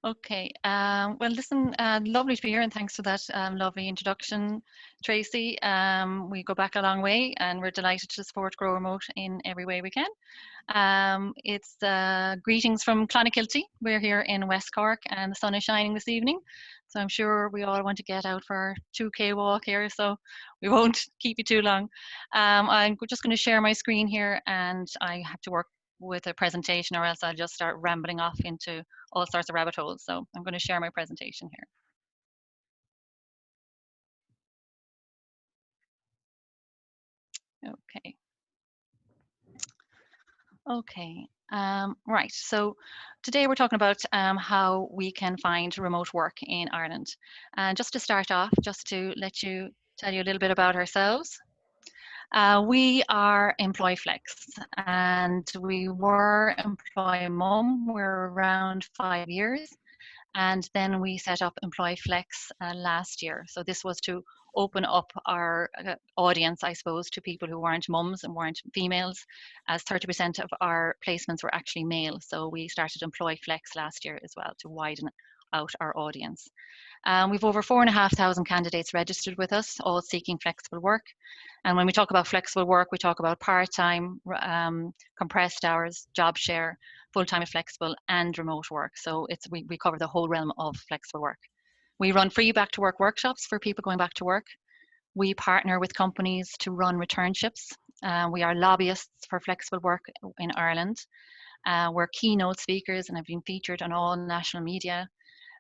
Okay. Well, listen, lovely to be here, and thanks for that lovely introduction, Tracy. We go back a long way, and we're delighted to support Grow Remote in every way we can. It's greetings from Clonakilty. We're here in West Cork, and the sun is shining this evening. So I'm sure we all want to get out for our 2K walk here, so we won't keep you too long. I'm just going to share my screen here, and I have to work with a presentation, or else I'll just start rambling off into all sorts of rabbit holes. So I'm going to share my presentation here. Okay. Okay. Right. So today we're talking about how we can find remote work in Ireland. And just to start off, just to tell you a little bit about ourselves. We are EmployFlex, and we were Employ Mum. We're around 5 years. And then we set up EmployFlex last year. So this was to open up our audience, I suppose, to people who weren't mums and weren't females, as 30% of our placements were actually male. So we started EmployFlex last year as well to widen out our audience. We've over 4,500 candidates registered with us, all seeking flexible work. And when we talk about flexible work, we talk about part-time, compressed hours, job share, full-time and flexible, and remote work. So we cover the whole realm of flexible work. We run free back to work workshops for people going back to work. We partner with companies to run returnships. We are lobbyists for flexible work in Ireland. We're keynote speakers and have been featured on all national media.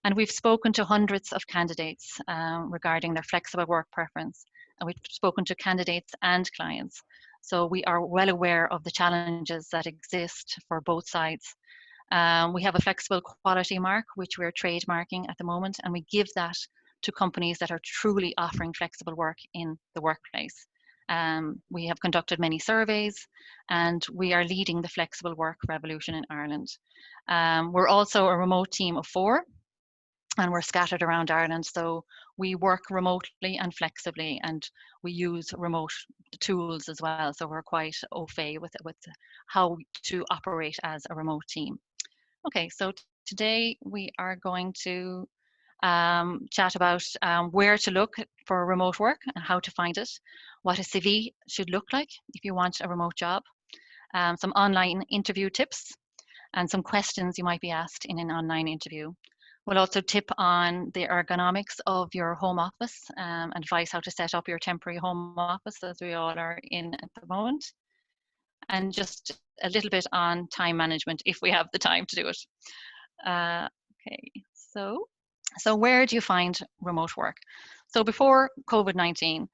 And we've spoken to hundreds of candidates regarding their flexible work preference. And we've spoken to candidates and clients. So we are well aware of the challenges that exist for both sides. We have a flexible quality mark, which we're trademarking at the moment, and we give that to companies that are truly offering flexible work in the workplace. We have conducted many surveys, and we are leading the flexible work revolution in Ireland. We're also a remote team of 4, and we're scattered around Ireland. So we work remotely and flexibly, and we use remote tools as well. So we're quite au fait with how to operate as a remote team. Okay, so today we are going to chat about where to look for remote work and how to find it, what a CV should look like if you want a remote job, some online interview tips, and some questions you might be asked in an online interview. We'll also tip on the ergonomics of your home office, advise how to set up your temporary home office, as we all are in at the moment, and just a little bit on time management if we have the time to do it. Okay, so where do you find remote work? So before COVID-19,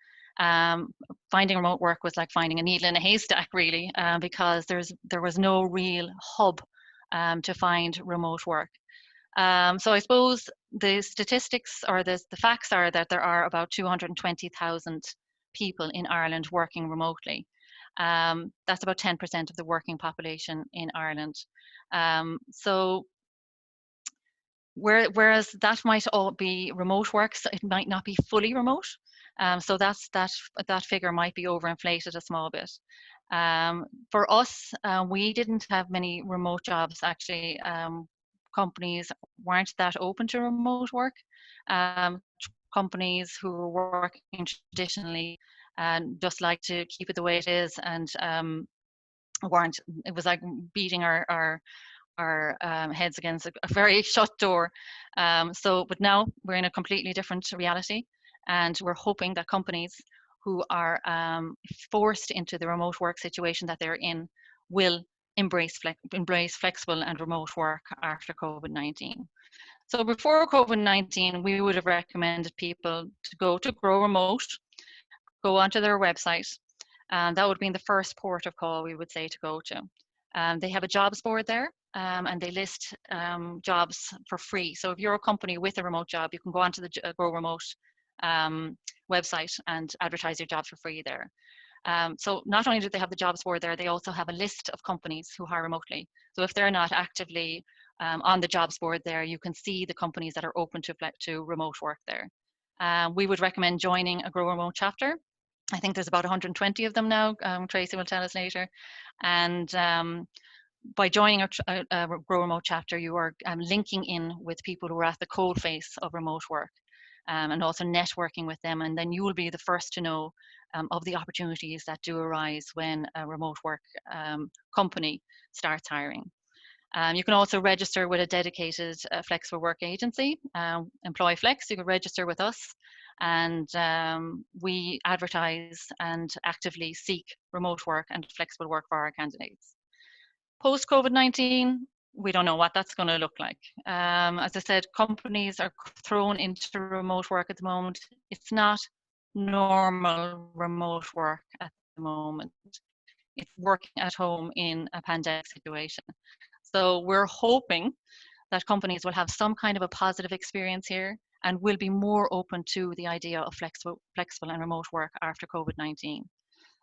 finding remote work was like finding a needle in a haystack, really, because there was no real hub to find remote work. So I suppose the statistics or the facts are that there are about 220,000 people in Ireland working remotely. That's about 10% of the working population in Ireland. So whereas that might all be remote work, so it might not be fully remote. So that figure might be overinflated a small bit. For us, we didn't have many remote jobs actually. Companies weren't that open to remote work. Companies who were working traditionally and just like to keep it the way it is, and it was like beating our heads against a very shut door. But now we're in a completely different reality, and we're hoping that companies who are forced into the remote work situation that they're in will embrace flexible and remote work after COVID-19. So before COVID-19, we would have recommended people to go to Grow Remote, go onto their website. That would be the first port of call we would say to go to. They have a jobs board there, and they list jobs for free. So if you're a company with a remote job, you can go onto the Grow Remote website and advertise your jobs for free there. So not only do they have the jobs board there, they also have a list of companies who hire remotely. So if they're not actively on the jobs board there, you can see the companies that are open to remote work there. We would recommend joining a Grow Remote chapter. I think there's about 120 of them now. Tracy will tell us later. And by joining a Grow Remote chapter, you are linking in with people who are at the coalface of remote work, and also networking with them, and then you will be the first to know of the opportunities that do arise when a remote work company starts hiring. You can also register with a dedicated flexible work agency, EmployFlex. You can register with us, and we advertise and actively seek remote work and flexible work for our candidates. Post COVID-19, we don't know what that's going to look like. As I said, companies are thrown into remote work at the moment. It's not normal remote work at the moment. It's working at home in a pandemic situation. So we're hoping that companies will have some kind of a positive experience here and will be more open to the idea of flexible and remote work after COVID-19.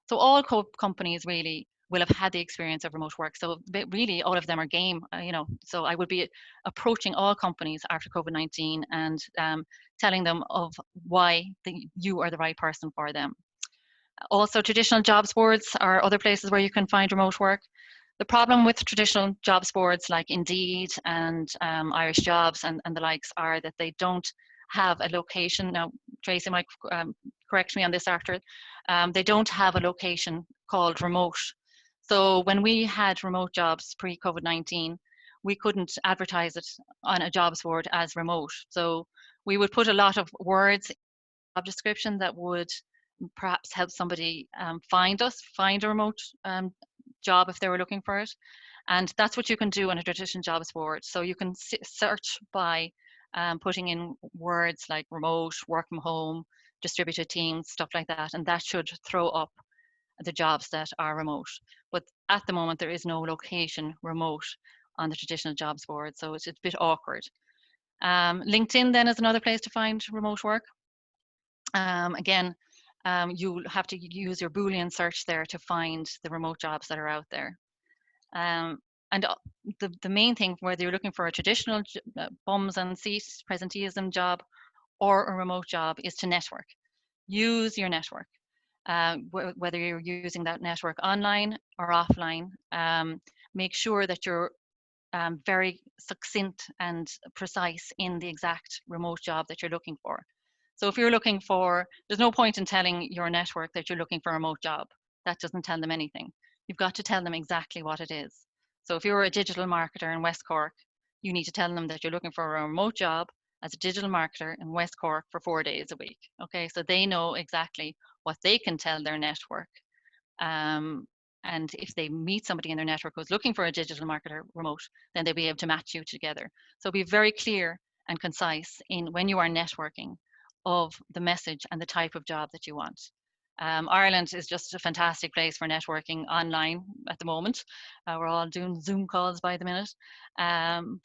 So all companies really will have had the experience of remote work. So really all of them are game, so I would be approaching all companies after COVID-19 and telling them of why you are the right person for them. Also, traditional jobs boards are other places where you can find remote work. The problem with traditional jobs boards like Indeed and Irish Jobs and the likes are that they don't have a location. Now, Tracy might correct me on this after. They don't have a location called remote. So when we had remote jobs pre-COVID-19, we couldn't advertise it on a jobs board as remote. So we would put a lot of words in the job description that would perhaps help somebody find a remote job if they were looking for it. And that's what you can do on a traditional jobs board. So you can search by putting in words like remote, work from home, distributed teams, stuff like that. And that should throw up the jobs that are remote. But at the moment, there is no location remote on the traditional jobs board. So it's a bit awkward. LinkedIn then is another place to find remote work. Again, you'll have to use your Boolean search there to find the remote jobs that are out there. And the main thing, whether you're looking for a traditional bums and seats presenteeism job or a remote job, is to network. Use your network. Whether you're using that network online or offline, make sure that you're very succinct and precise in the exact remote job that you're looking for. So if you're looking for, there's no point in telling your network that you're looking for a remote job. That doesn't tell them anything. You've got to tell them exactly what it is. So if you're a digital marketer in West Cork, you need to tell them that you're looking for a remote job as a digital marketer in West Cork for 4 days a week. Okay, so they know exactly what they can tell their network. And if they meet somebody in their network who's looking for a digital marketer remote, then they'll be able to match you together. So be very clear and concise in when you are networking of the message and the type of job that you want. Ireland is just a fantastic place for networking online at the moment. We're all doing Zoom calls by the minute. And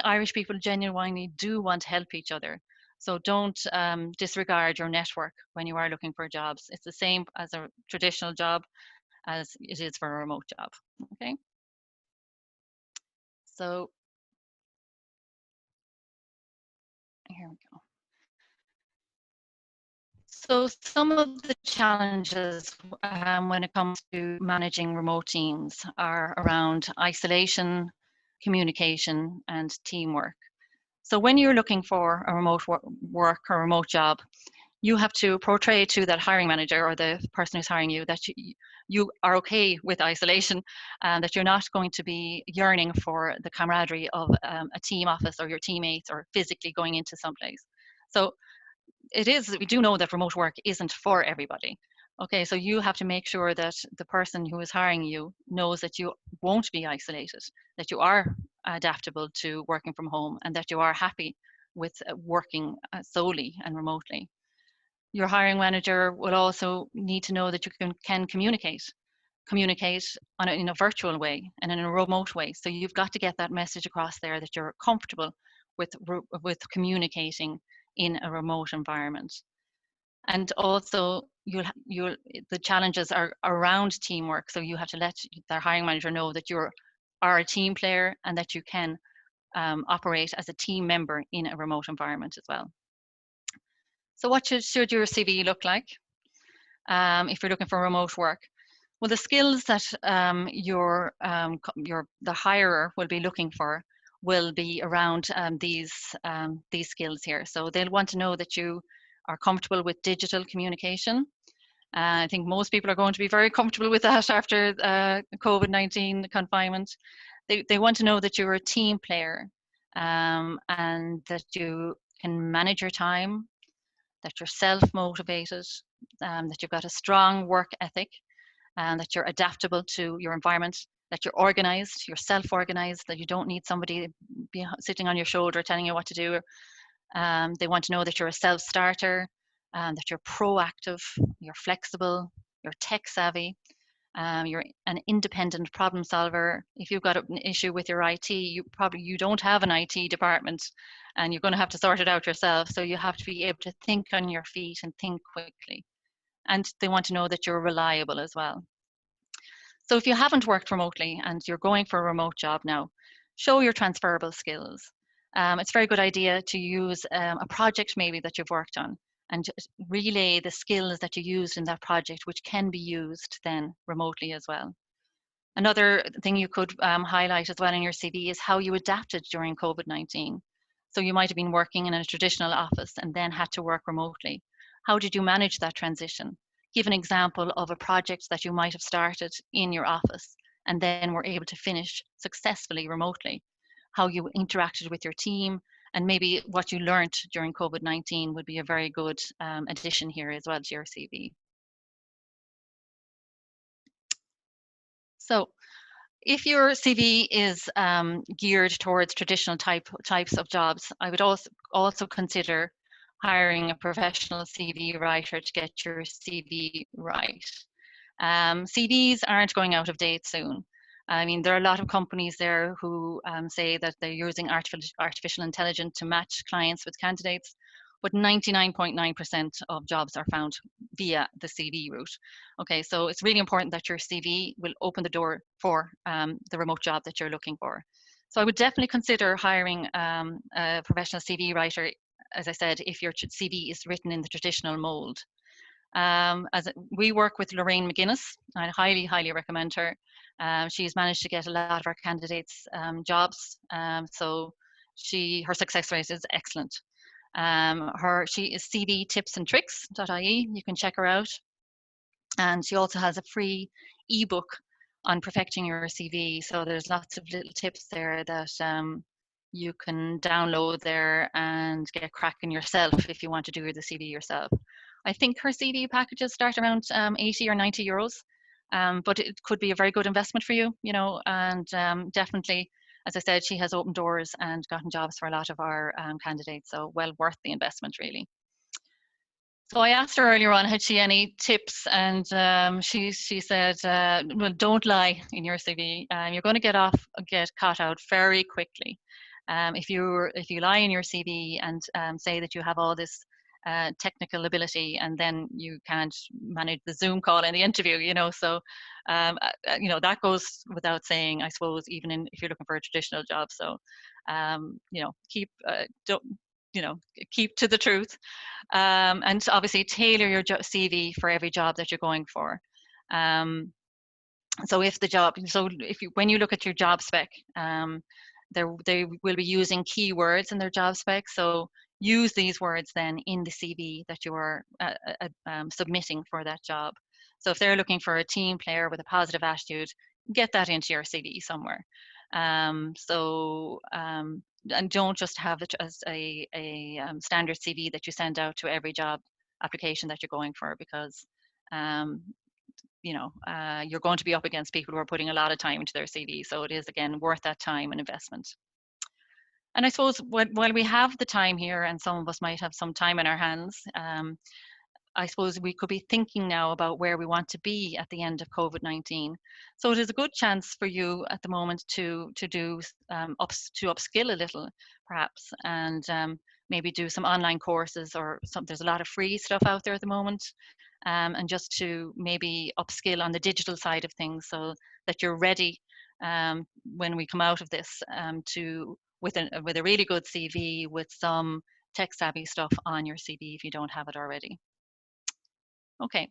Irish people genuinely do want to help each other. So don't disregard your network when you are looking for jobs. It's the same as a traditional job as it is for a remote job. Okay. So here we go. So some of the challenges when it comes to managing remote teams are around isolation, communication, and teamwork. So when you're looking for a remote work or remote job, you have to portray to that hiring manager or the person who's hiring you that you are okay with isolation, and that you're not going to be yearning for the camaraderie of a team office or your teammates or physically going into someplace. So we do know that remote work isn't for everybody. Okay, so you have to make sure that the person who is hiring you knows that you won't be isolated, that you are adaptable to working from home, and that you are happy with working solely and remotely. Your hiring manager will also need to know that you can communicate in a virtual way and in a remote way. So you've got to get that message across there that you're comfortable with communicating in a remote environment. And also the challenges are around teamwork. So you have to let their hiring manager know that you are a team player and that you can operate as a team member in a remote environment as well. So what should your CV look like if you're looking for remote work? Well, the skills that the hirer will be looking for will be around these skills here. So they'll want to know that you are comfortable with digital communication. I think most people are going to be very comfortable with that after COVID-19 confinement. They want to know that you're a team player, and that you can manage your time, that you're self-motivated, that you've got a strong work ethic, and that you're adaptable to your environment, that you're organized, you're self-organized, that you don't need somebody sitting on your shoulder telling you what to do. They want to know that you're a self-starter, that you're proactive, you're flexible, you're tech savvy, you're an independent problem solver. If you've got an issue with your IT, you don't have an IT department, and you're going to have to sort it out yourself. So you have to be able to think on your feet and think quickly. And they want to know that you're reliable as well. So if you haven't worked remotely and you're going for a remote job now, show your transferable skills. It's a very good idea to use a project maybe that you've worked on, and just relay the skills that you used in that project, which can be used then remotely as well. Another thing you could highlight as well in your CV is how you adapted during COVID-19. So you might have been working in a traditional office and then had to work remotely. How did you manage that transition? Give an example of a project that you might have started in your office and then were able to finish successfully remotely. How you interacted with your team, and maybe what you learned during COVID-19 would be a very good addition here as well to your CV. So if your CV is geared towards traditional types of jobs, I would also consider hiring a professional CV writer to get your CV right. CVs aren't going out of date soon. I mean, there are a lot of companies there who say that they're using artificial intelligence to match clients with candidates, but 99.9% of jobs are found via the CV route. Okay, so it's really important that your CV will open the door for the remote job that you're looking for. So I would definitely consider hiring a professional CV writer, as I said, if your CV is written in the traditional mold. We work with Lorraine McGuinness. I highly recommend her. She's managed to get a lot of our candidates jobs, so her success rate is excellent. She is cvtipsandtricks.ie. You can check her out, and she also has a free ebook on perfecting your CV. So there's lots of little tips there that you can download there and get cracking yourself if you want to do the CV yourself. I think her CV packages start around 80 or 90 euros, but it could be a very good investment for you, and definitely, as I said, she has opened doors and gotten jobs for a lot of our candidates, so well worth the investment, really. So I asked her earlier on, had she any tips, and she said, well, don't lie in your CV. You're going to get caught out very quickly. If you lie in your CV and say that you have all this technical ability, and then you can't manage the Zoom call and the interview, so that goes without saying, I suppose, even if you're looking for a traditional job. So keep to the truth, and obviously tailor your CV for every job that you're going for. So when you look at your job spec, they will be using keywords in their job spec. So use these words then in the CV that you are submitting for that job. So if they're looking for a team player with a positive attitude, get that into your CV somewhere. And don't just have it as a standard CV that you send out to every job application that you're going for, because you're going to be up against people who are putting a lot of time into their CV. So it is, again, worth that time and investment. And I suppose while we have the time here, and some of us might have some time in our hands, I suppose we could be thinking now about where we want to be at the end of COVID-19. So it is a good chance for you at the moment to upskill a little, perhaps, and maybe do some online courses or some. There's a lot of free stuff out there at the moment, and just to maybe upskill on the digital side of things, so that you're ready when we come out of this with a really good CV with some tech savvy stuff on your CV if you don't have it already. Okay.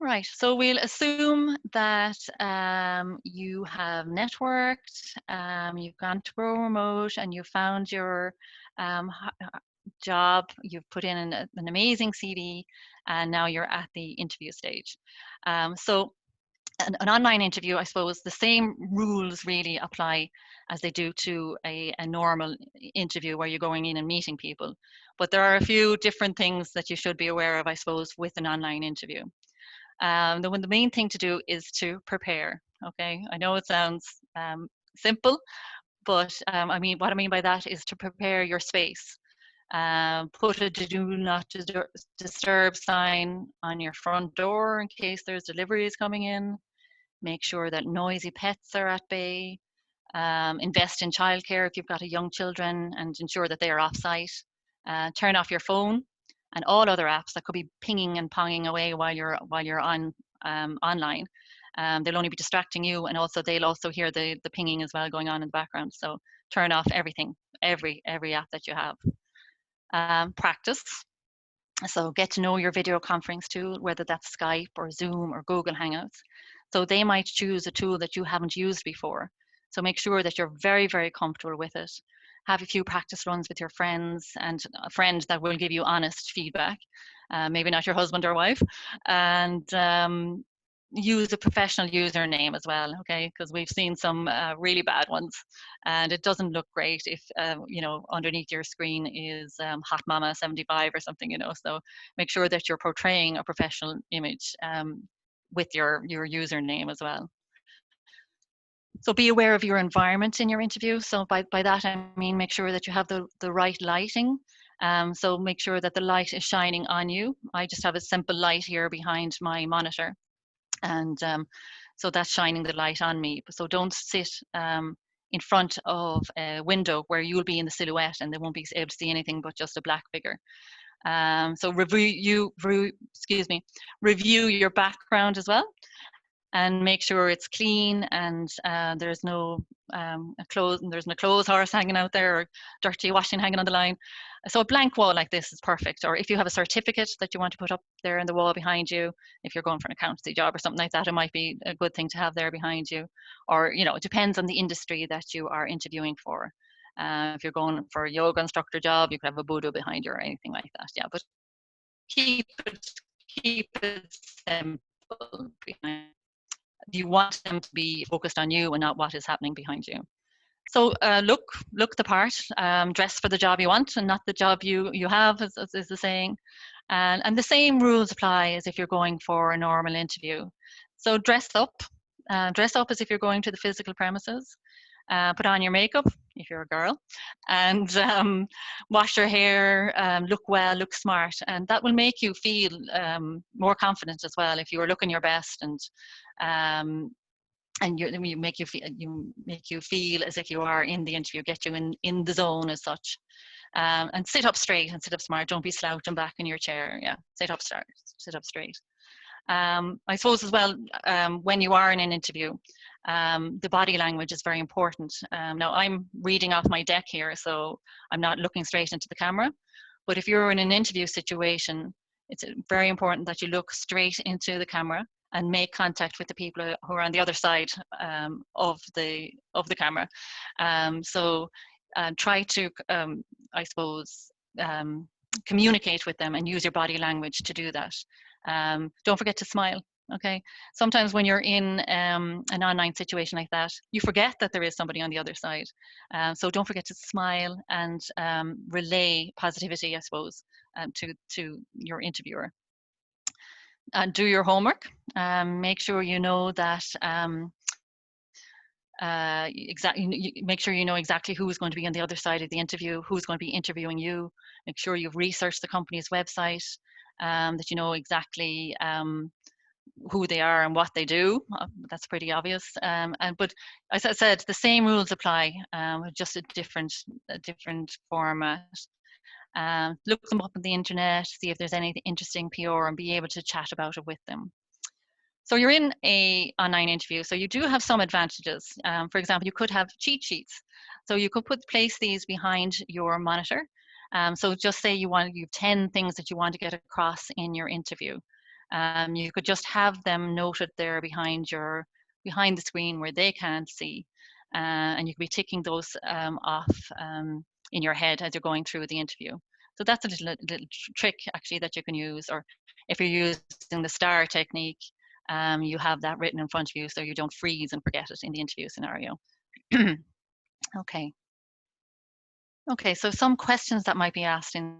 Right. So we'll assume that you have networked, you've gone to Grow Remote, and you found your job. You've put in an amazing CV, and now you're at the interview stage. So an online interview, I suppose the same rules really apply as they do to a normal interview where you're going in and meeting people. But there are a few different things that you should be aware of, I suppose, with an online interview. The main thing to do is to prepare. Okay, I know it sounds simple, but I mean, what I mean by that is to prepare your space. Put a do not disturb sign on your front door in case there's deliveries coming in. Make sure that noisy pets are at bay. Invest in childcare if you've got a young children and ensure that they are off site. Turn off your phone and all other apps that could be pinging and ponging away while you're on online. They'll only be distracting you, and also they'll also hear the pinging as well going on in the background. So turn off everything, every app that you have. Practice. So get to know your video conference tool, whether that's Skype or Zoom or Google Hangouts. So they might choose a tool that you haven't used before. So make sure that you're very, very comfortable with it. Have a few practice runs with your friends and a friend that will give you honest feedback, maybe not your husband or wife, and use a professional username as well, okay? Because we've seen some really bad ones, and it doesn't look great if you know, underneath your screen is Hot Mama 75 or something, you know. So make sure that you're portraying a professional image with your username as well. So be aware of your environment in your interview. So by that I mean make sure that you have the right lighting. So make sure that the light is shining on you. I just have a simple light here behind my monitor, and so that's shining the light on me. So don't sit in front of a window where you'll be in the silhouette and they won't be able to see anything but just a black figure. So excuse me, review your background as well, and make sure it's clean and there's no there's no clothes horse hanging out there or dirty washing hanging on the line. So a blank wall like this is perfect. Or if you have a certificate that you want to put up there in the wall behind you, if you're going for an accountancy job or something like that, it might be a good thing to have there behind you. Or, you know, it depends on the industry that you are interviewing for. If you're going for a yoga instructor job, you could have a Buddha behind you or anything like that. Yeah, but keep it simple behind. You want them to be focused on you and not what is happening behind you. So look the part, dress for the job you want and not the job you have, is the saying. And the same rules apply as if you're going for a normal interview. So dress up as if you're going to the physical premises. Put on your makeup if you're a girl, and wash your hair, look well, look smart, and that will make you feel more confident as well if you are looking your best, um, and you make you feel as if you are in the interview, get you in the zone as such. And sit up straight and sit up smart. Don't be slouching back in your chair. Yeah, sit up straight. I suppose as well, when you are in an interview, the body language is very important. Now I'm reading off my deck here, so I'm not looking straight into the camera. But if you're in an interview situation, it's very important that you look straight into the camera and make contact with the people who are on the other side of the camera. So try to, I suppose, communicate with them and use your body language to do that. Don't forget to smile. Okay. Sometimes when you're in an online situation like that, you forget that there is somebody on the other side. So don't forget to smile and relay positivity, I suppose, to your interviewer. Do your homework. Make sure you know that make sure you know exactly who is going to be on the other side of the interview, who's going to be interviewing you. Make sure you've researched the company's website, that you know exactly who they are and what they do. That's pretty obvious. But as I said, the same rules apply, just a different format. Look them up on the internet, see if there's anything interesting PR, and be able to chat about it with them. So you're in a online interview, so you do have some advantages. For example, you could have cheat sheets. So you could place these behind your monitor. So just say you have 10 things that you want to get across in your interview. You could just have them noted there behind the screen where they can't see, and you could be ticking those off in your head as you're going through the interview. So that's a little trick actually that you can use. Or if you're using the STAR technique, you have that written in front of you so you don't freeze and forget it in the interview scenario. Okay. Okay, so some questions that might be asked in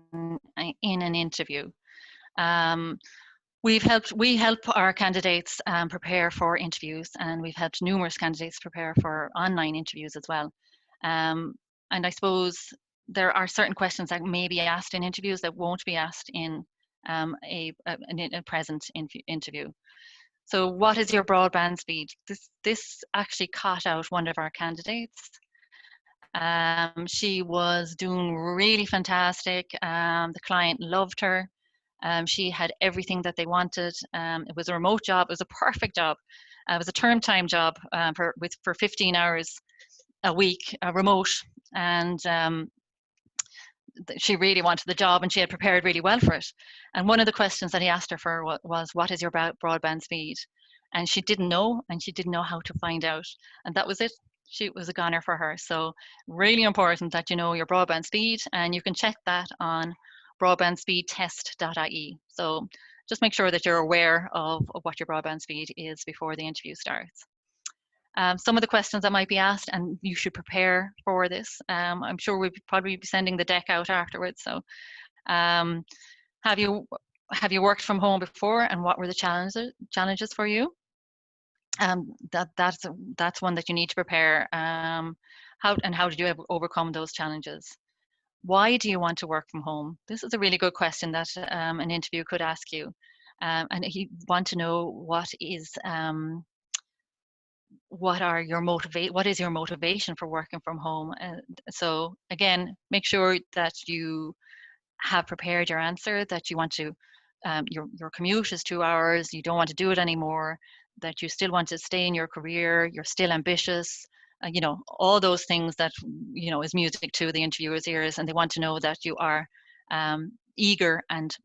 an interview. Um, we help our candidates prepare for interviews, and we've helped numerous candidates prepare for online interviews as well. And I suppose there are certain questions that may be asked in interviews that won't be asked in a present interview. So, what is your broadband speed? This actually caught out one of our candidates. She was doing really fantastic. The client loved her. She had everything that they wanted. It was a remote job. It was a perfect job. It was a term time job for 15 hours a week, remote, and she really wanted the job, and she had prepared really well for it. And one of the questions that he asked her for was, "What is your broadband speed?" And she didn't know, and she didn't know how to find out. And that was it. She was a goner for her. So really important that you know your broadband speed, and you can check that on broadbandspeedtest.ie. So just make sure that you're aware of what your broadband speed is before the interview starts. Some of the questions that might be asked, and you should prepare for this. I'm sure we'll probably be sending the deck out afterwards. So um, have you worked from home before, and what were the challenges for you? That's one that you need to prepare. How did you overcome those challenges? Why do you want to work from home? This is a really good question that an interview could ask you. And you want to know what is what is your motivation for working from home. So again, make sure that you have prepared your answer, that you want to your commute is 2 hours, you don't want to do it anymore, that you still want to stay in your career, you're still ambitious, all those things that is music to the interviewer's ears, and they want to know that you are eager and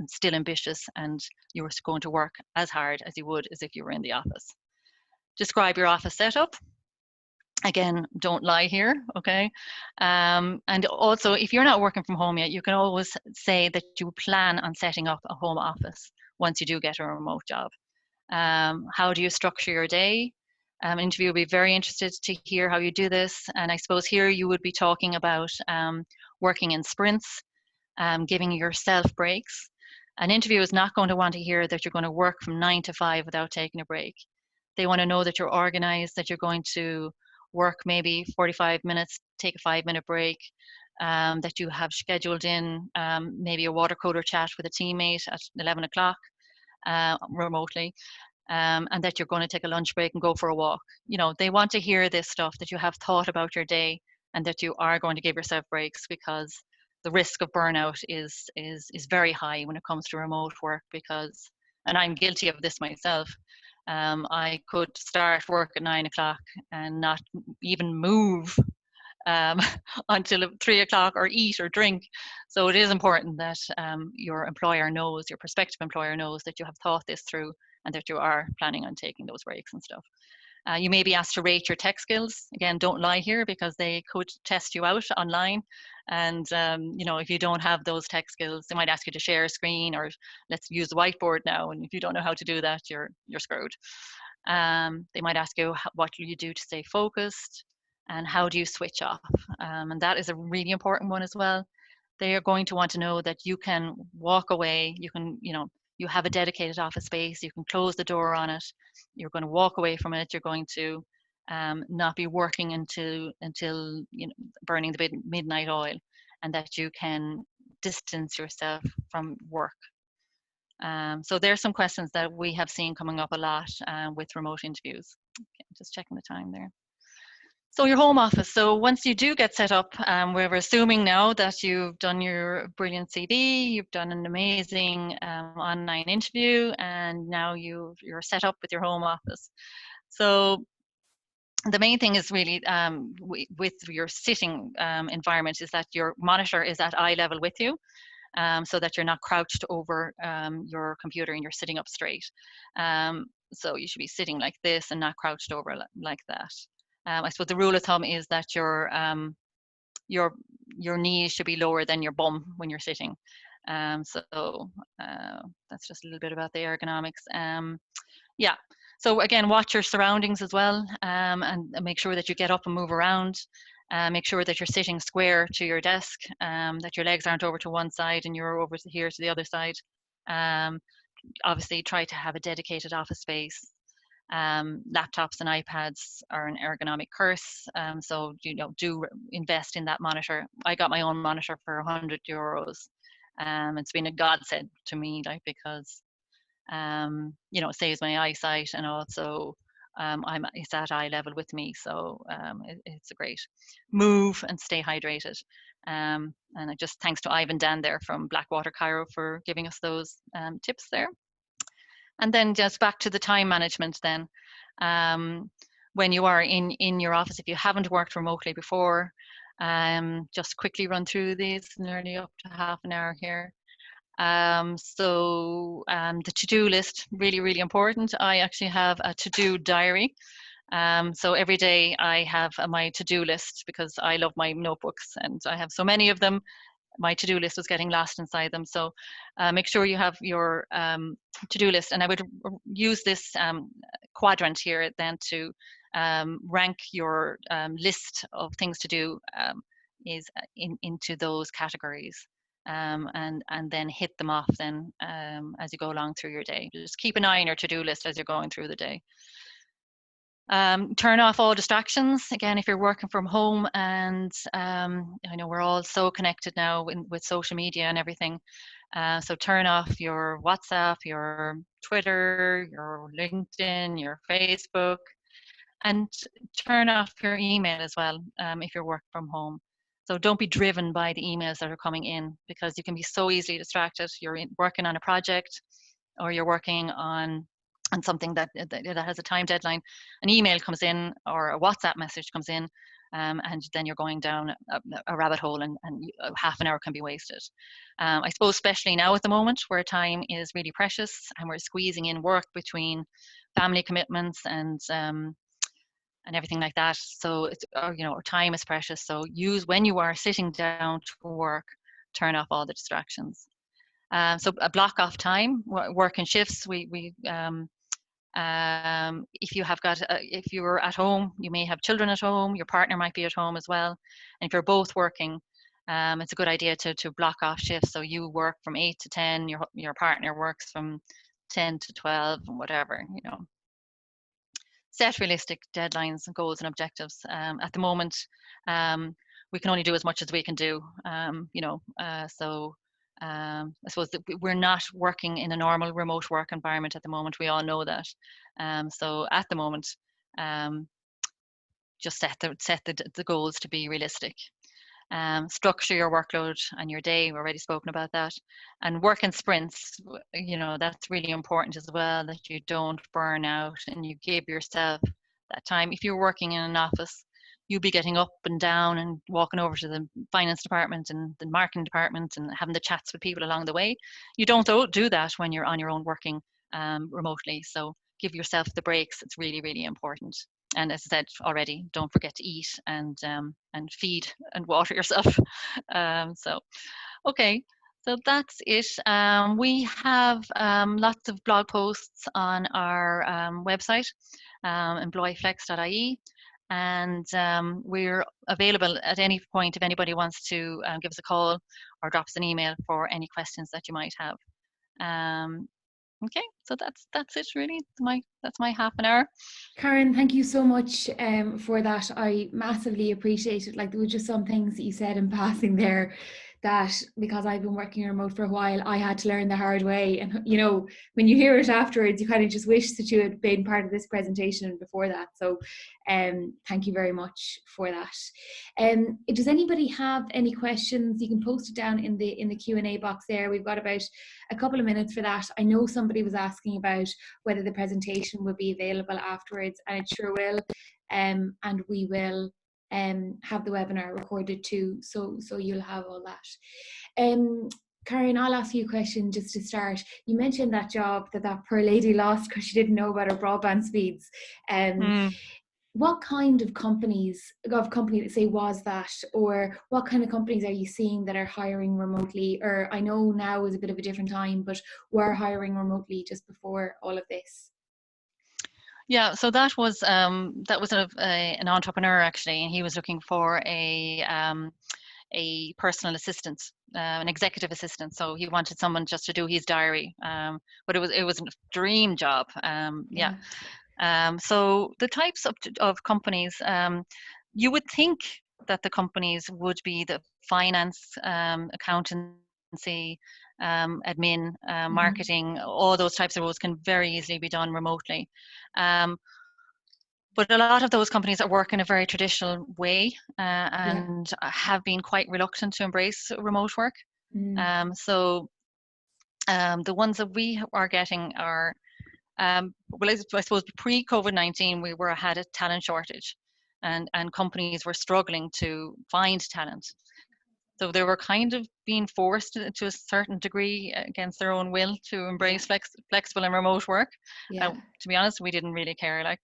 still ambitious, and you're going to work as hard as you would as if you were in the office. Describe your office setup. Again, don't lie here, okay? And also, if you're not working from home yet, you can always say that you plan on setting up a home office once you do get a remote job. How do you structure your day? Interview will be very interested to hear how you do this. And I suppose here you would be talking about working in sprints, giving yourself breaks. An interview is not going to want to hear that you're going to work from 9 to 5 without taking a break. They want to know that you're organized, that you're going to work maybe 45 minutes, take a 5-minute break, that you have scheduled in maybe a water cooler chat with a teammate at 11 o'clock remotely, and that you're going to take a lunch break and go for a walk. They want to hear this stuff, that you have thought about your day and that you are going to give yourself breaks, because the risk of burnout is very high when it comes to remote work, because, and I'm guilty of this myself, I could start work at 9 o'clock and not even move until 3 o'clock, or eat or drink. So it is important that your employer knows, your prospective employer knows, that you have thought this through and that you are planning on taking those breaks and stuff. You may be asked to rate your tech skills. Again, don't lie here, because they could test you out online. And if you don't have those tech skills, they might ask you to share a screen, or let's use the whiteboard now. And if you don't know how to do that, you're screwed. They might ask you, what do you do to stay focused, and how do you switch off? And that is a really important one as well. They are going to want to know that you can walk away. You can, you have a dedicated office space. You can close the door on it. You're going to walk away from it. You're going to not be working until burning the midnight oil, and that you can distance yourself from work. So there's some questions that we have seen coming up a lot with remote interviews. Okay, just checking the time there. So your home office. So once you do get set up, we're assuming now that you've done your brilliant CV, you've done an amazing online interview, and now you're set up with your home office. So the main thing is really with your sitting environment is that your monitor is at eye level with you. so that you're not crouched over your computer and you're sitting up straight. So you should be sitting like this and not crouched over like that. I suppose the rule of thumb is that your your knees should be lower than your bum when you're sitting. So that's just a little bit about the ergonomics. Yeah. So again, watch your surroundings as well, and make sure that you get up and move around. Make sure that you're sitting square to your desk, that your legs aren't over to one side and you're over to here to the other side. Um, Obviously, try to have a dedicated office space. Laptops and iPads are an ergonomic curse, so do invest in that monitor. I got my own monitor for €100. It's been a godsend to me, like, because it saves my eyesight, and also it's at eye level with me, so it's a great move, and stay hydrated. And I just thanks to Ivan Dan there from Blackwater Cairo for giving us those tips there. And then just back to the time management then. When you are in your office, if you haven't worked remotely before, just quickly run through these, nearly up to half an hour here. The to-do list, really, really important. I actually have a to-do diary. So every day I have my to-do list, because I love my notebooks and I have so many of them. My to-do list was getting lost inside them. So make sure you have your to-do list. And I would use this quadrant here then to rank your list of things to do into those categories. And then hit them off then as you go along through your day. Just keep an eye on your to-do list as you're going through the day. Turn off all distractions. Again, if you're working from home, and I know we're all so connected now with social media and everything. So turn off your WhatsApp, your Twitter, your LinkedIn, your Facebook, and turn off your email as well if you're working from home. So don't be driven by the emails that are coming in, because you can be so easily distracted. You're working on a project, or you're working on something that has a time deadline. An email comes in, or a WhatsApp message comes in, and then you're going down a rabbit hole, and half an hour can be wasted. I suppose especially now at the moment, where time is really precious and we're squeezing in work between family commitments and everything like that. So it's time is precious. So when you are sitting down to work, turn off all the distractions. So a block off time, work in shifts. If you're at home, you may have children at home, your partner might be at home as well. And if you're both working, it's a good idea to block off shifts. So you work from 8 to 10, your partner works from 10 to 12, and whatever. Set realistic deadlines and goals and objectives. At the moment, we can only do as much as we can do. I suppose that we're not working in a normal remote work environment at the moment. We all know that. So at the moment, just set the goals to be realistic. Structure your workload and your day. We've already spoken about that. And work in sprints. That's really important as well, that you don't burn out and you give yourself that time. If you're working in an office, you'll be getting up and down and walking over to the finance department and the marketing department and having the chats with people along the way. You don't do that when you're on your own working remotely. So give yourself the breaks. It's really, really important. And as I said already, don't forget to eat and feed and water yourself. Okay, so that's it. We have lots of blog posts on our website, EmployFlex.ie, and we're available at any point if anybody wants to give us a call or drop us an email for any questions that you might have. Okay, so that's it really. That's my half an hour. Karen, thank you so much for that. I massively appreciate it. Like, there were just some things that you said in passing there that, because I've been working remote for a while, I had to learn the hard way. And when you hear it afterwards, you kind of just wish that you had been part of this presentation before that. So thank you very much for that. Does anybody have any questions? You can post it down in the Q&A box there. We've got about a couple of minutes for that. I know somebody was asking about whether the presentation will be available afterwards, and it sure will. And we will have the webinar recorded too, so you'll have all that. Karen, I'll ask you a question just to start. You mentioned that job that poor lady lost because she didn't know about her broadband speeds. Mm. What kind of company say was that, or what kind of companies are you seeing that are hiring remotely? Or I know now is a bit of a different time, but were hiring remotely just before all of this? Yeah, so that was an entrepreneur actually, and he was looking for a personal assistant, an executive assistant. So he wanted someone just to do his diary. But it was a dream job. Yeah. Yeah, So the types of companies, you would think that the companies would be the finance, accountancy, admin, mm-hmm. marketing, all those types of roles can very easily be done remotely. Um, but a lot of those companies that work in a very traditional way Yeah, and have been quite reluctant to embrace remote work. mm, So the ones that we are getting are, well, I suppose pre-COVID-19, we had a talent shortage, and companies were struggling to find talent. So they were kind of being forced to a certain degree against their own will to yeah, embrace flexible and remote work. yeah, To be honest, we didn't really care like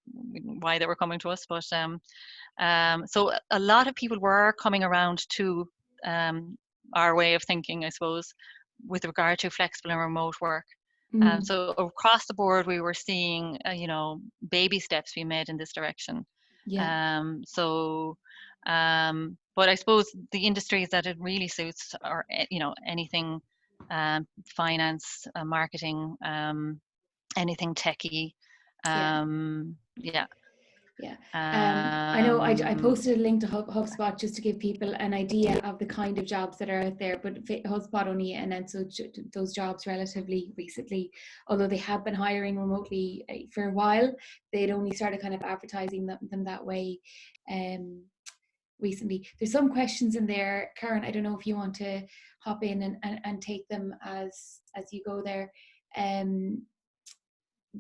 why they were coming to us, but so a lot of people were coming around to um, our way of thinking, I suppose, with regard to flexible and remote work. mm, So across the board, we were seeing, baby steps being made in this direction. yeah, So, but I suppose the industries that it really suits are, anything, finance, marketing, anything techie. yeah. Yeah. Yeah. I know I Um, posted a link to HubSpot just to give people an idea of the kind of jobs that are out there, but HubSpot only announced those jobs relatively recently, although they have been hiring remotely for a while. They'd only started kind of advertising them that way recently. There's some questions in there, Karen. I don't know if you want to hop in and take them as you go there. Um,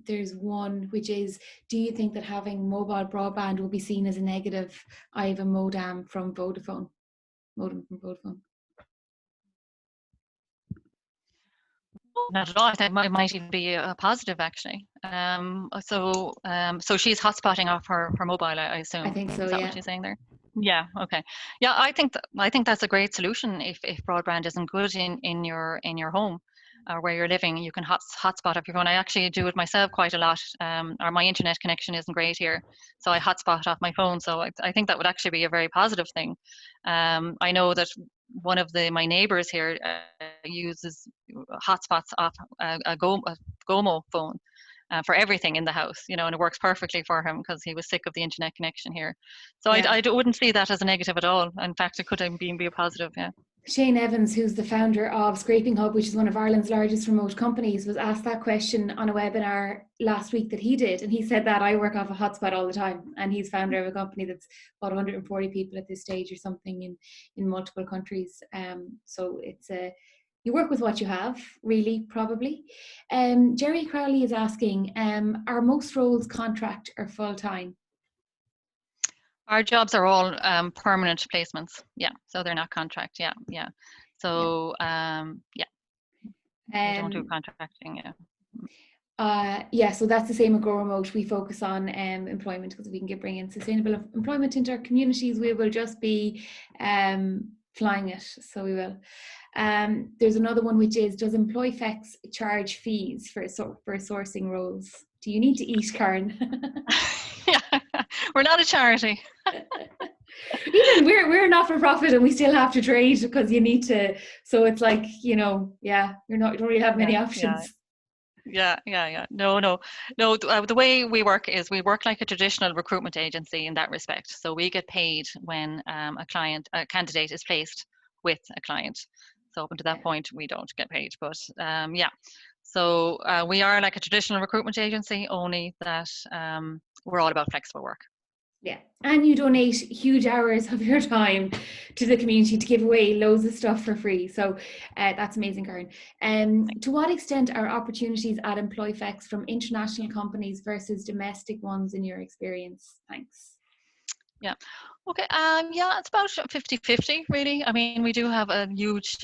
there's one which is, do you think that having mobile broadband will be seen as a negative? I have a modem from Vodafone. Not at all. I think it might even be a positive actually. So she's hotspotting off her mobile, I I assume. think so, Is that what yeah. she's saying there? Yeah. Okay. Yeah, I think that's a great solution. If broadband isn't good in your home or where you're living, you can hotspot off your phone. I actually do it myself quite a lot. Or my internet connection isn't great here, so I hotspot off my phone. So I think that would actually be a very positive thing. I know that one of my neighbors here uses hotspots off a Gomo phone for everything in the house, and it works perfectly for him because he was sick of the internet connection here. So Yeah. wouldn't see that as a negative at all. In fact, it could even be a positive. Yeah. Shane Evans, who's the founder of Scraping Hub, which is one of Ireland's largest remote companies, was asked that question on a webinar last week that he did. And he said that I work off a hotspot all the time. And he's founder of a company that's about 140 people at this stage or something in multiple countries. So it's you work with what you have, really, probably. Jerry Crowley is asking, are most roles contract or full-time? Our jobs are all permanent placements. Yeah, so they're not contract. Yeah, yeah. Yeah. So yeah, we don't do Um, contracting. Yeah. yeah, so that's the same at Grow Remote. We focus on employment because we can bring in sustainable employment into our communities. We will just be flying it. So we will. There's another one which is, does EmployFlex charge fees for sourcing roles? Do you need to eat, Karen? Yeah, we're not a charity. Even we're not for profit and we still have to trade because you need to. So it's like, yeah, you don't really have Yeah, many yeah. options. Yeah. No. The way we work is we work like a traditional recruitment agency in that respect. So we get paid when a candidate is placed with a client. So up until Yeah. that point, we don't get paid. But yeah, so we are like a traditional recruitment agency, only that we're all about flexible work. Yeah. And you donate huge hours of your time to the community to give away loads of stuff for free. So that's amazing, Karen. To what extent are opportunities at EmployFlex from international companies versus domestic ones in your experience? Thanks. Yeah. Okay, yeah, it's about 50-50, really. I mean, we do have a huge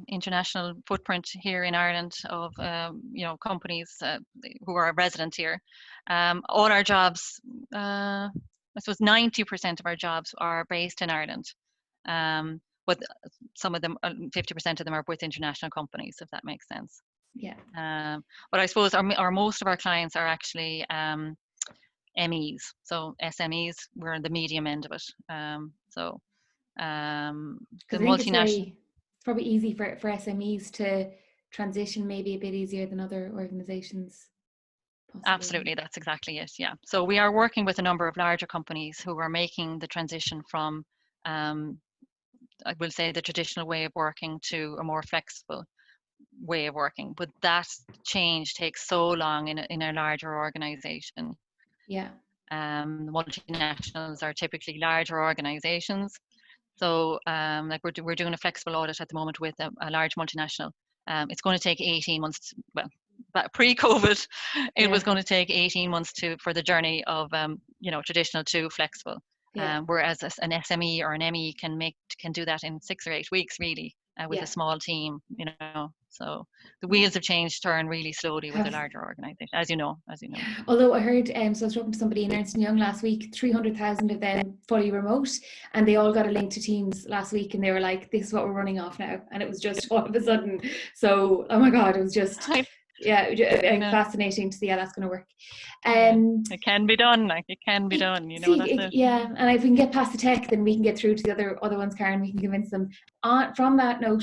international footprint here in Ireland of, companies who are resident here. All our jobs, I suppose 90% of our jobs are based in Ireland. But some of them, 50% of them are with international companies, if that makes sense. Yeah. But I suppose most of our clients are actually MEs. So SMEs, we're in the medium end of it. The Because I think multinational, it's probably easy for SMEs to transition, maybe a bit easier than other organizations, possibly. absolutely, that's exactly it. Yeah. So we are working with a number of larger companies who are making the transition from, um, I will say, the traditional way of working to a more flexible way of working. But that change takes so long in a larger organization. Yeah. The multinationals are typically larger organizations. So, like we're doing a flexible audit at the moment with a large multinational. It's going to take 18 months. Well, but pre-COVID, it was Yeah. going to take 18 months for the journey of traditional to flexible. Yeah. Whereas an SME or an ME can do that in 6 or 8 weeks, really, with a Yeah. small team. So the Yeah. wheels of change turn really slowly with a Have larger organization, as you know. Although I heard, so I was talking to somebody in Ernst & Young last week, 300,000 of them fully remote, and they all got a link to Teams last week, and they were like, "This is what we're running off now," and it was just all of a sudden. So, oh my God, it was just, Right. yeah, Yeah, fascinating to see how that's going to work. yeah. Um, It can be done. Like it can be done. That's it. Yeah, and if we can get past the tech, then we can get through to the other ones, Karen. We can convince them. From that note,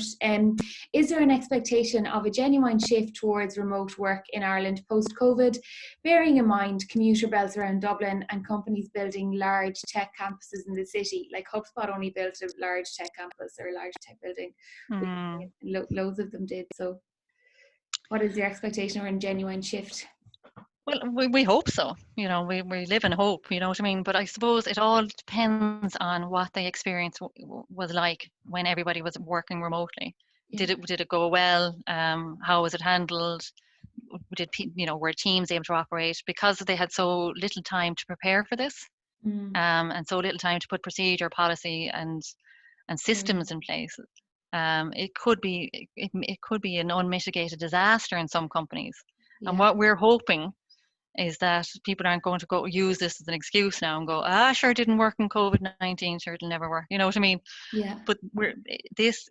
is there an expectation of a genuine shift towards remote work in Ireland post COVID, bearing in mind commuter belts around Dublin and companies building large tech campuses in the city? Like HubSpot only built a large tech campus or a large tech building. Hmm. Loads of them did. So, what is your expectation of a genuine shift? Well, we hope so. We live in hope, you know what I mean? But I suppose it all depends on what the experience was like when everybody was working remotely. Yeah. Did it go well? How was it handled? Were teams able to operate because they had so little time to prepare for this, Mm, and so little time to put procedure, policy, and mm, systems in place. It could be an unmitigated disaster in some companies. And yeah. what we're hoping is that people aren't going to go use this as an excuse now and go, sure, it didn't work in COVID-19, sure, it'll never work. You know what I mean? Yeah. But this,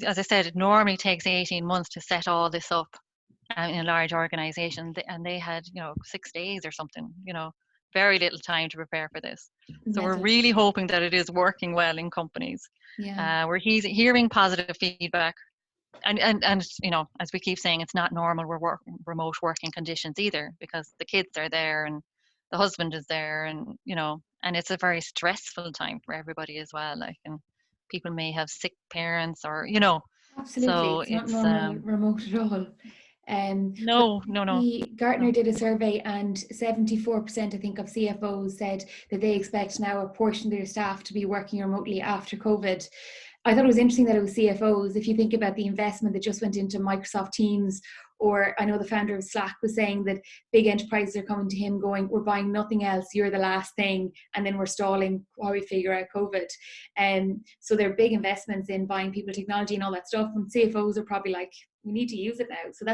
as I said, it normally takes 18 months to set all this up in a large organization, and they had, 6 days or something, very little time to prepare for this. So we're Mental. really hoping that it is working well in companies. Yeah. We're hearing positive feedback. And as we keep saying, it's not normal remote working conditions either, because the kids are there and the husband is there, and it's a very stressful time for everybody as well. Like, and people may have sick parents, or Absolutely, so it's not it's normal remote at all. But no, no, no, the Gartner no. did a survey, and 74%, I think, of CFOs said that they expect now a portion of their staff to be working remotely after COVID. I thought it was interesting that it was CFOs. If you think about the investment that just went into Microsoft Teams, or I know the founder of Slack was saying that big enterprises are coming to him going, "We're buying nothing else, you're the last thing," and then we're stalling while we figure out COVID. So there are big investments in buying people technology and all that stuff, and CFOs are probably like, "We need to use it now." So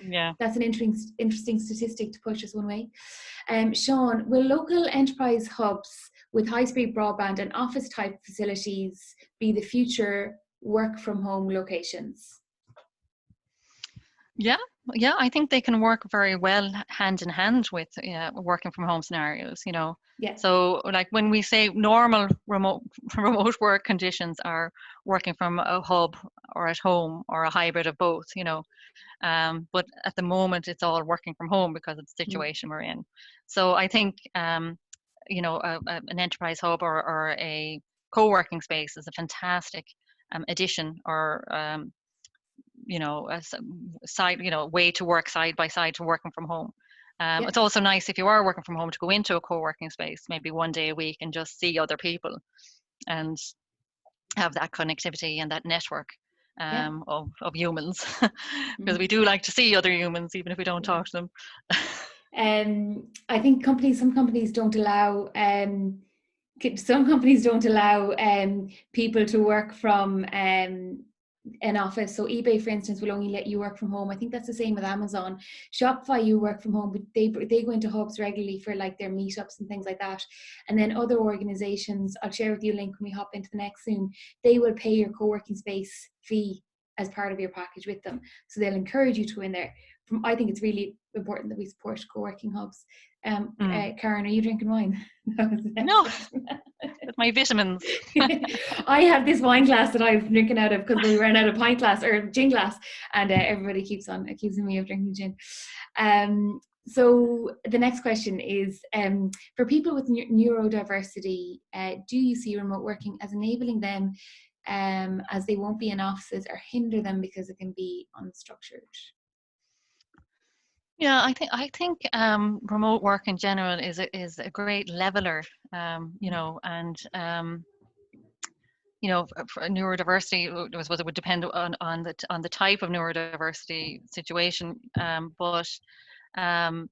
Yeah. that's an interesting statistic to push us one way. Sean, will local enterprise hubs with high-speed broadband and office-type facilities be the future work from home locations? Yeah, yeah, I think they can work very well hand in hand with working from home scenarios, Yeah. So like when we say normal remote remote work conditions are working from a hub or at home or a hybrid of both, but at the moment it's all working from home because of the Mm. situation we're in. So I think an enterprise hub or a co-working space is a fantastic addition, or a side, way to work side by side to working from home. Yeah. It's also nice if you are working from home to go into a co-working space maybe one day a week and just see other people and have that connectivity and that network Yeah. of humans, because we Mm. do like to see other humans even if we don't Yeah. talk to them. I think some companies don't allow some companies don't allow people to work from an office. So eBay, for instance, will only let you work from home. I think that's the same with Amazon. Shopify, you work from home, but they go into hubs regularly for like their meetups and things like that. And then other organizations, I'll share with you a link when we hop into the next Zoom, they will pay your co-working space fee as part of your package with them. So they'll encourage you to go in there. I think it's really important that we support co-working hubs. Karen, are you drinking wine? That was the next No, question. with my vitamins. I have this wine glass that I've drinking out of because we ran out of pint glass or gin glass, and everybody keeps on accusing me of drinking gin. So the next question is, for people with neurodiversity, do you see remote working as enabling them, as they won't be in offices, or hinder them because it can be unstructured? Yeah, I think remote work in general is a great leveler, and for neurodiversity, I suppose it would depend on the type of neurodiversity situation, but um,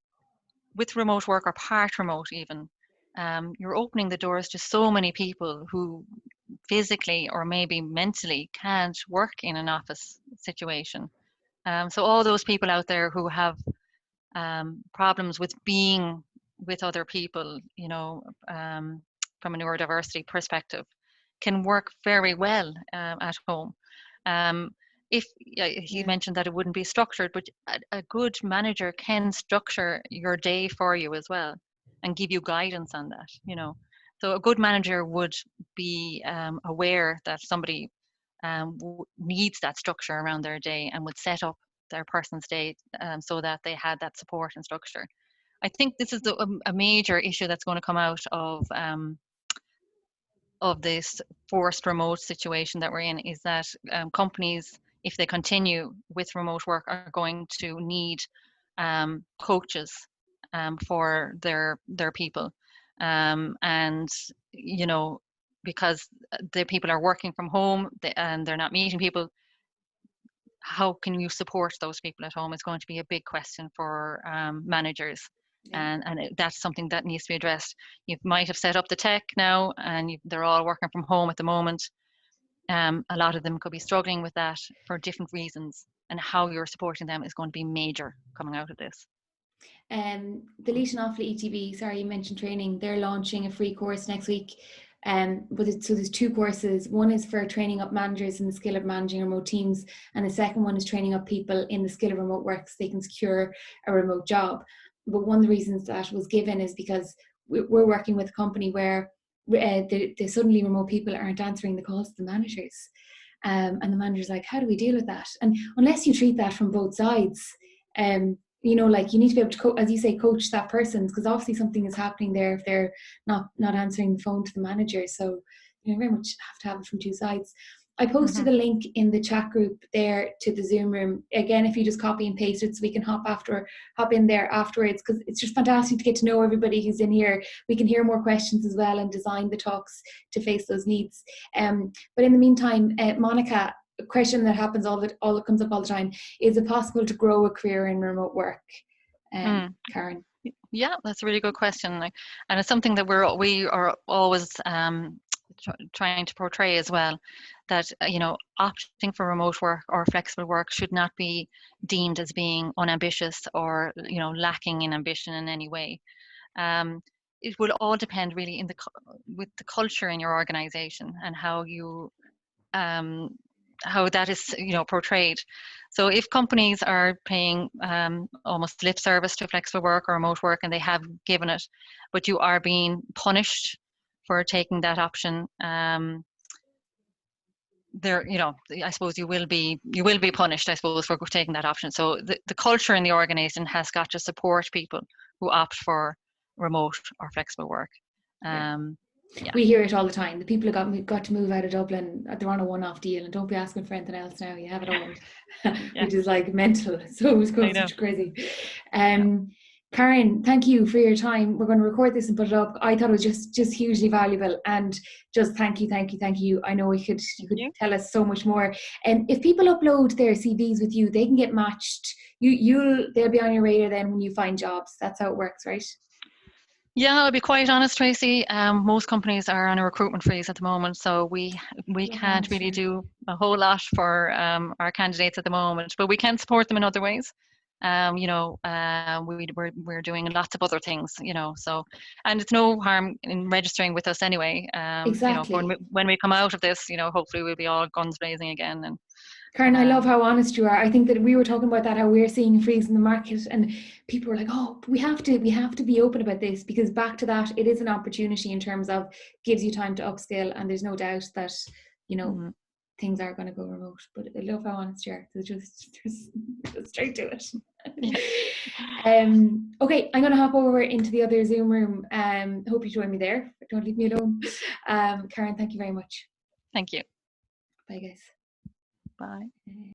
with remote work or part remote even, you're opening the doors to so many people who physically or maybe mentally can't work in an office situation. So all those people out there who have problems with being with other people, from a neurodiversity perspective, can work very well at home. Um, if he Yeah. mentioned that it wouldn't be structured, but a good manager can structure your day for you as well and give you guidance on that. So a good manager would be aware that somebody needs that structure around their day and would set up their person's day so that they had that support and structure. I think this is a major issue that's going to come out of this forced remote situation that we're in, is that companies, if they continue with remote work, are going to need coaches for their people, and because the people are working from home and they're not meeting people, how can you support those people at home is going to be a big question for managers. Yeah. And that's something that needs to be addressed. You might have set up the tech now and they're all working from home at the moment. A lot of them could be struggling with that for different reasons, and how you're supporting them is going to be major coming out of this. The Leash and Offaly ETB, sorry, you mentioned training. They're launching a free course next week. So there's two courses. One is for training up managers in the skill of managing remote teams, and the second one is training up people in the skill of remote work so they can secure a remote job. But one of the reasons that was given is because we're working with a company where the suddenly remote people aren't answering the calls to the managers. And the manager's like, how do we deal with that? And unless you treat that from both sides, like you need to be able to, as you say, coach that person, because obviously something is happening there if they're not answering the phone to the manager. So very much have to have it from two sides. I posted Mm-hmm. a link in the chat group there to the Zoom room. Again, if you just copy and paste it so we can hop in there afterwards, because it's just fantastic to get to know everybody who's in here. We can hear more questions as well and design the talks to face those needs. But in the meantime, Monica, a question that happens all that comes up all the time: is it possible to grow a career in remote work? Mm. Karen. Yeah, that's a really good question. And it's something that we are always trying to portray as well, that opting for remote work or flexible work should not be deemed as being unambitious or lacking in ambition in any way. It will all depend really with the culture in your organization and um, how that is portrayed. So if companies are paying almost lip service to flexible work or remote work, and they have given it, but you are being punished for taking that option, I suppose you will be punished, I suppose, for taking that option. So the culture in the organization has got to support people who opt for remote or flexible work. Yeah. Yeah. We hear it all the time. The people who got to move out of Dublin, they're on a one-off deal, and don't be asking for anything else now. You have it all, Yeah, which is like mental. So it was I know. such crazy. Yeah. Karen, thank you for your time. We're going to record this and put it up. I thought it was just hugely valuable, and just thank you. I know you Thank could you. tell us so much more. And if people upload their CVs with you, they can get matched. They'll be on your radar then when you find jobs. That's how it works, right? Yeah, I'll be quite honest, Tracy. Most companies are on a recruitment freeze at the moment, so we Love that can't really answer. do a whole lot for our candidates at the moment, but we can support them in other ways. We're doing lots of other things, so, and it's no harm in registering with us anyway. For Exactly. when we come out of this, hopefully we'll be all guns blazing again. And Karen, I love how honest you are. I think that we were talking about that, how we're seeing a freeze in the market, and people were like, "Oh, we have to be open about this," because back to that, it is an opportunity in terms of gives you time to upskill, and there's no doubt that you know mm, things are going to go remote. But I love how honest you are. So just straight to it. yeah, Okay, I'm going to hop over into the other Zoom room. Hope you join me there. Don't leave me alone. Karen, thank you very much. thank you. Bye, guys. Bye.